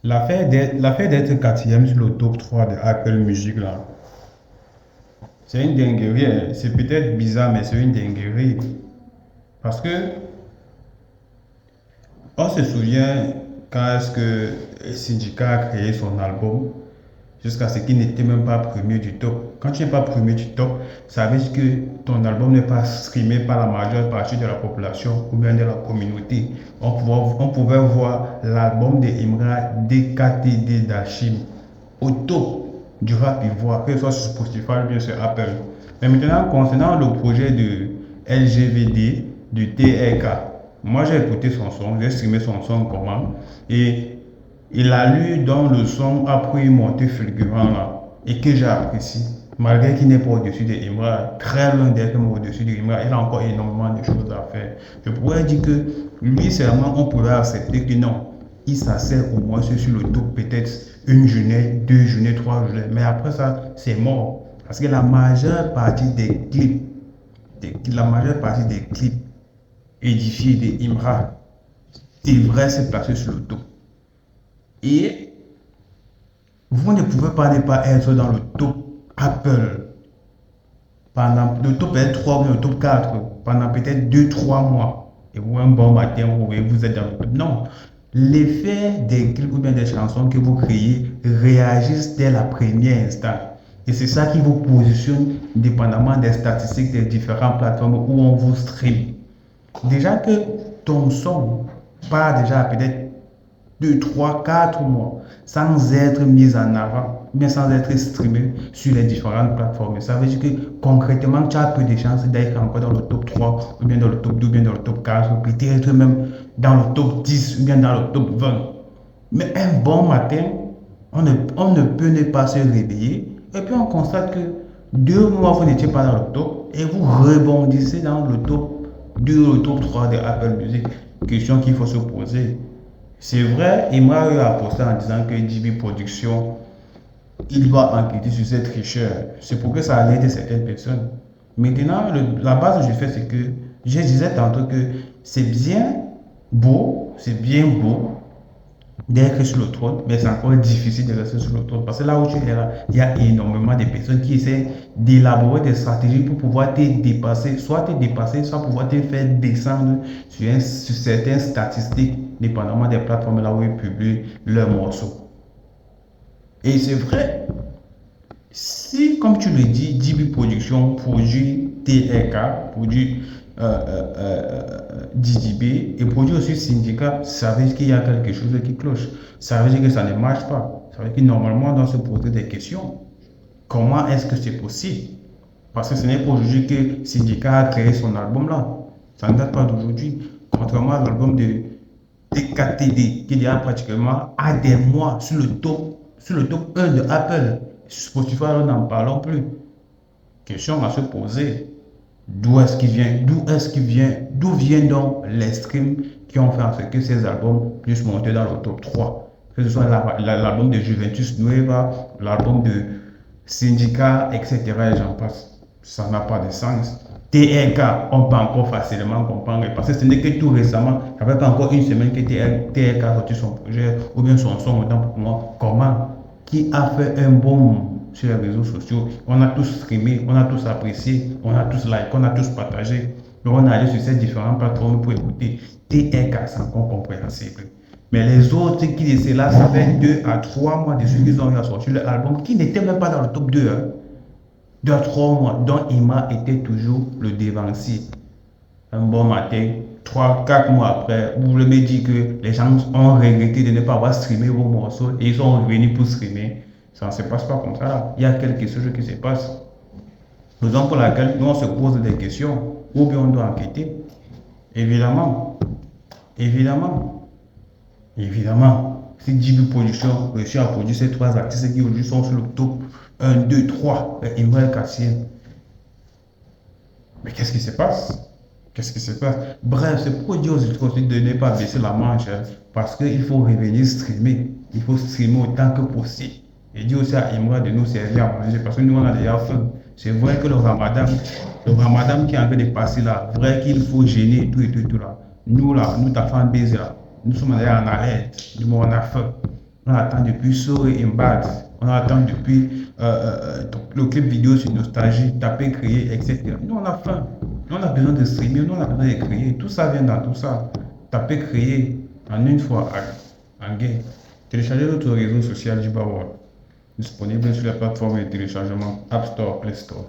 L'affaire d'être quatrième sur le top 3 de Apple Music, là, c'est une dinguerie, hein. C'est peut-être bizarre, mais c'est une dinguerie. Parce que on se souvient quand est-ce que Syndicat a créé son album, jusqu'à ce qu'il n'était même pas premier du top. Quand tu n'es pas premier du top, ça veut dire que ton album n'est pas streamé par la majeure partie de la population ou bien de la communauté. On pouvait voir l'album de Imra DKTD d'Achim au top du rap ivoire, que ce soit sur Spotify ou bien sur Apple. Mais maintenant, concernant le projet de LGVD, du TRK, moi j'ai écouté son son, j'ai streamé son son comment, et il a lu dans le son après une montée fulgurant là, et que j'ai apprécié. Malgré qu'il n'est pas au-dessus de Imra, très loin d'être au-dessus de Imra, il a encore énormément de choses à faire. Je pourrais dire que lui seulement on pourrait accepter que non, il s'assert au moins sur le top peut-être une journée, deux journées, trois journées. Mais après ça, c'est mort. Parce que la majeure partie des clips, la majeure partie des clips édifiés de Imra devraient se placer sur le top. Et vous ne pouvez pas ne pas être dans le top Apple pendant le top 3 ou le top 4 pendant peut-être deux trois mois. Et vous, un bon matin, vous êtes dans le top. Non. L'effet des clips ou bien des chansons que vous créez réagissent dès la première instant. Et c'est ça qui vous positionne dépendamment des statistiques des différentes plateformes où on vous stream. Déjà que ton son part déjà peut-être 2, 3, 4 mois sans être mis en avant, mais sans être streamé sur les différentes plateformes. Ça veut dire que concrètement, tu as peu de chances d'être encore dans le top 3, ou bien dans le top 2, ou bien dans le top 4, ou peut-être même dans le top 10, ou bien dans le top 20. Mais un bon matin, on ne peut ne pas se réveiller, et puis on constate que 2 mois, vous n'étiez pas dans le top, et vous rebondissez dans le top 2, le top 3 de Apple Music. Question qu'il faut se poser. C'est vrai, il m'a apposté en disant que JB Production, il doit enquêter sur cette tricheur. C'est pour que ça aide certaines personnes. Maintenant, la base que je fais, c'est que je disais tantôt que c'est bien beau d'être sur le trône, mais c'est encore difficile de rester sur le trône. Parce que là où tu es là, il y a énormément de personnes qui essaient d'élaborer des stratégies pour pouvoir te dépasser, soit pouvoir te faire descendre sur certaines statistiques, dépendamment des plateformes là où ils publient leurs morceaux. Et c'est vrai, si, comme tu le dis, JB Production produit TRK, produit DJB et produit aussi Syndicat, ça veut dire qu'il y a quelque chose qui cloche. Ça veut dire que ça ne marche pas. Ça veut dire que normalement, on doit se poser des questions. Comment est-ce que c'est possible? Parce que ce n'est pas aujourd'hui que Syndicat a créé son album là. Ça ne date pas d'aujourd'hui. Contrairement à l'album de TKTD, qui déjà pratiquement a des mois sur le top 1 de Apple. Spotify, on n'en parlons plus. Question à se poser. D'où est-ce qu'il vient? D'où viennent donc les streams qui ont fait en sorte que ces albums puissent monter dans le top 3? Que ce soit l'album de Juventus Nueva, l'album de Syndicat, etc. Et j'en passe. Ça n'a pas de sens. TRK, on peut encore facilement comprendre. Parce que ce n'est que tout récemment, ça fait pas encore une semaine que TRK a sorti son projet ou bien son son autant pour moi. Comment? Qui a fait un bon sur les réseaux sociaux? On a tous streamé, on a tous apprécié, on a tous like, on a tous partagé. Donc on a allé sur ces différentes plateformes pour écouter. TRK, c'est encore compréhensible. Mais les autres qui étaient là, ça fait 2 à 3 mois dessus qu'ils ont eu à sortir leur album, qui n'était même pas dans le top 2. 2 à 3 mois, dont Ima était toujours le devancier. Un bon matin, 3, 4 mois après, vous voulez me dire que les gens ont regretté de ne pas avoir streamé vos morceaux et ils sont revenus pour streamer. Ça ne se passe pas comme ça là. Il y a quelque chose qui se passe. Raison pour laquelle nous on se pose des questions ou bien on doit enquêter. Évidemment, évidemment, évidemment, si JB Production réussit à produire ces 3 artistes qui aujourd'hui sont sur le top 1, 2, 3, et Imra Kassir. Mais qu'est-ce qui se passe? Qu'est-ce qui se passe? Bref, c'est pour dire aux autres de ne pas baisser la manche, hein, parce qu'il faut revenir streamer. Il faut streamer autant que possible. Et dire aussi à Imra de nous servir à manger, parce que nous on a déjà faim. C'est vrai que le Ramadan qui est en train de passer là, vrai qu'il faut gêner tout là. Nous là, nous t'as fait un baiser là. Nous sommes allés en alerte, du moins on a faim. On attend depuis Sorry in Bad. On attend depuis le clip vidéo sur Nostalgie, taper, créer, etc. Nous, on a faim. Nous, on a besoin de streamer. Nous, on a besoin de créer. Tout ça vient dans tout ça. Taper, créer en une fois, en gain. Télécharger notre réseau social Jiba World. Disponible sur les plateformes de téléchargement App Store, Play Store.